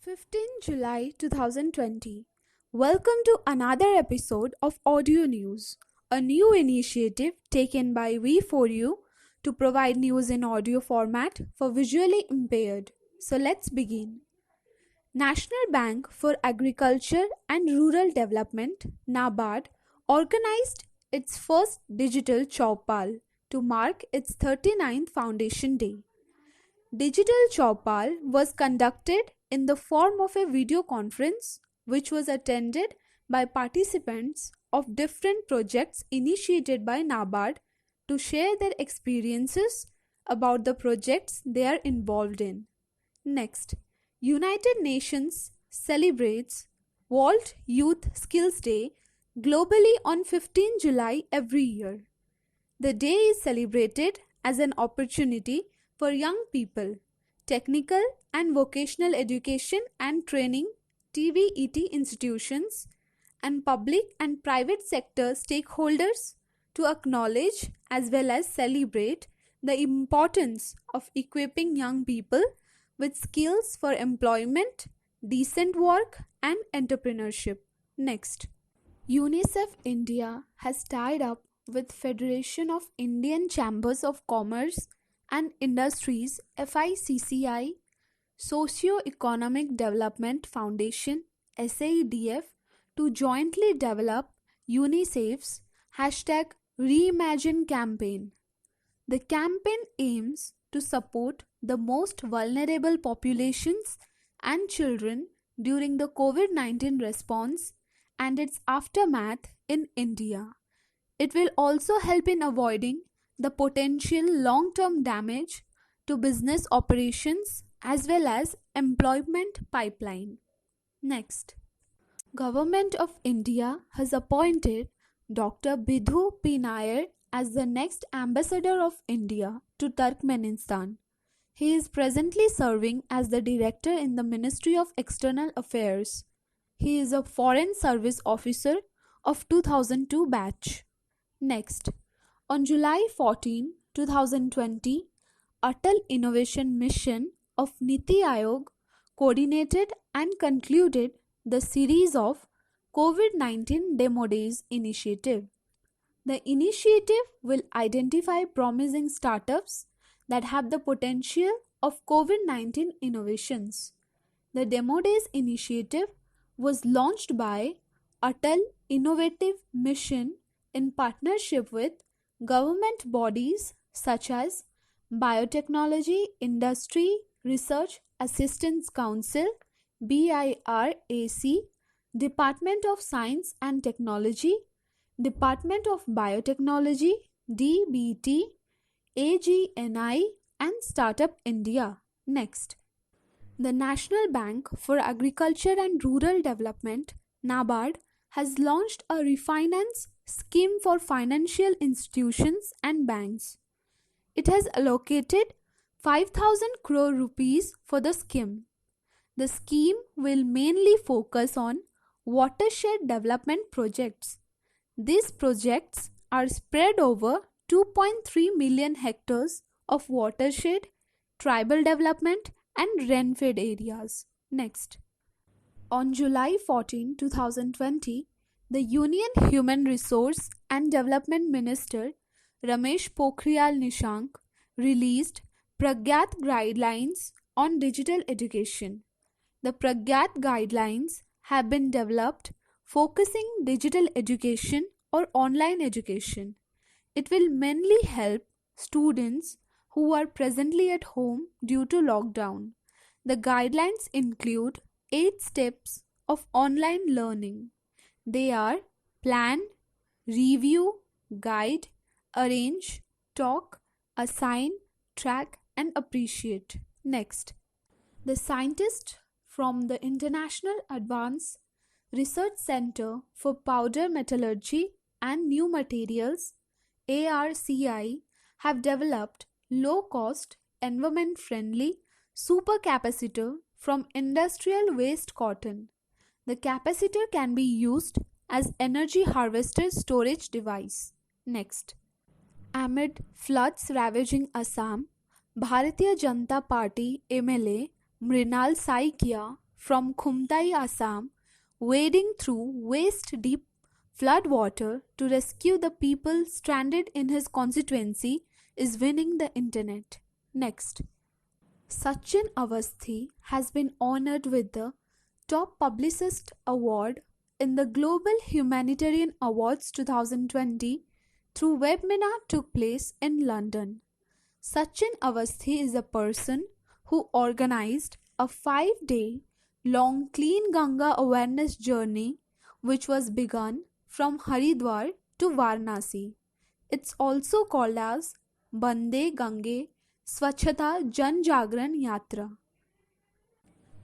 15 July 2020. Welcome to another episode of Audio News, a new initiative taken by We4U to provide news in audio format for visually impaired. So let's begin. National Bank for Agriculture and Rural Development (NABARD) organized its first digital Chaupal to mark its 39th foundation day. Digital Chaupal was conducted in the form of a video conference which was attended by participants of different projects initiated by NABARD to share their experiences about the projects they are involved in. Next, United Nations celebrates World Youth Skills Day globally on 15 July every year. The day is celebrated as an opportunity for young people, technical and vocational education and training (TVET) institutions, and public and private sector stakeholders to acknowledge as well as celebrate the importance of equipping young people with skills for employment, decent work, and entrepreneurship. Next, UNICEF India has tied up with Federation of Indian Chambers of Commerce and Industries FICCI, Socio-Economic Development Foundation SAEDF to jointly develop UNICEF's #Reimagine campaign. The campaign aims to support the most vulnerable populations and children during the COVID-19 response and its aftermath in India. It will also help in avoiding the potential long-term damage to business operations as well as employment pipeline. Next, Government of India has appointed Dr. Bidhu P. Nair as the next Ambassador of India to Turkmenistan. He is presently serving as the Director in the Ministry of External Affairs. He is a Foreign Service Officer of 2002 batch. Next, on July 14, 2020, Atal Innovation Mission of Niti Aayog coordinated and concluded the series of COVID-19 Demo Days initiative. The initiative will identify promising startups that have the potential of COVID-19 innovations. The Demo Days initiative was launched by Atal Innovative Mission in partnership with government bodies such as Biotechnology Industry Research Assistance Council BIRAC, Department of Science and Technology, Department of Biotechnology DBT, AGNI, and Startup India. Next, the National Bank for Agriculture and Rural Development NABARD has launched a refinance scheme for financial institutions and banks. It has allocated 5,000 crore rupees for the scheme. The scheme will mainly focus on watershed development projects. These projects are spread over 2.3 million hectares of watershed, tribal development, and rain-fed areas. Next, on July 14, 2020, the Union Human Resource and Development Minister Ramesh Pokhriyal Nishank released Pragyat Guidelines on Digital Education. The Pragyat Guidelines have been developed focusing digital education or online education. It will mainly help students who are presently at home due to lockdown. The guidelines include 8 steps of online learning. They are plan, review, guide, arrange, talk, assign, track, and appreciate. Next, the scientists from the International Advanced Research Center for Powder Metallurgy and New Materials ARCI have developed low-cost, environment-friendly supercapacitor from industrial waste cotton. The capacitor can be used as energy harvester storage device. Next, amid floods ravaging Assam, Bharatiya Janata Party MLA Mrinal Saikia from Khumtai, Assam, wading through waist-deep floodwater to rescue the people stranded in his constituency, is winning the internet. Next, Sachin Awasthi has been honored with the Top Publicist Award in the Global Humanitarian Awards 2020 through webinar took place in London. Sachin Awasthi is a person who organized a 5-day long Clean Ganga awareness journey which was begun from Haridwar to Varanasi. It's also called as Bande Gange Swachhata Jan Jagran Yatra.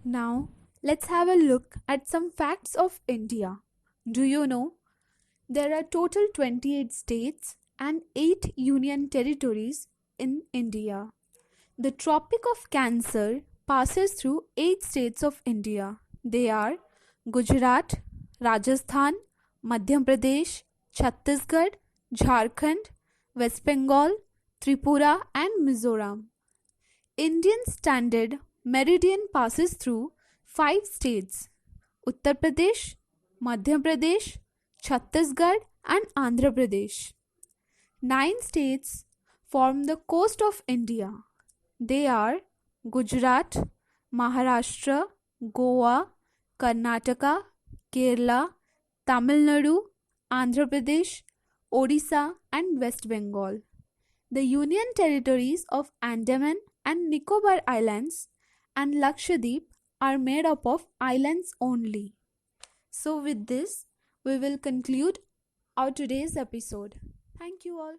Now, let's have a look at some facts of India. Do you know? There are total 28 states and 8 union territories in India. The Tropic of Cancer passes through 8 states of India. They are Gujarat, Rajasthan, Madhya Pradesh, Chhattisgarh, Jharkhand, West Bengal, Tripura and Mizoram. Indian Standard Meridian passes through 5 states: Uttar Pradesh, Madhya Pradesh, Chhattisgarh and Andhra Pradesh. 9 states form the coast of India. They are Gujarat, Maharashtra, Goa, Karnataka, Kerala, Tamil Nadu, Andhra Pradesh, Odisha and West Bengal. The Union Territories of Andaman and Nicobar Islands and Lakshadweep are made up of islands only. So with this, we will conclude our today's episode. Thank you all.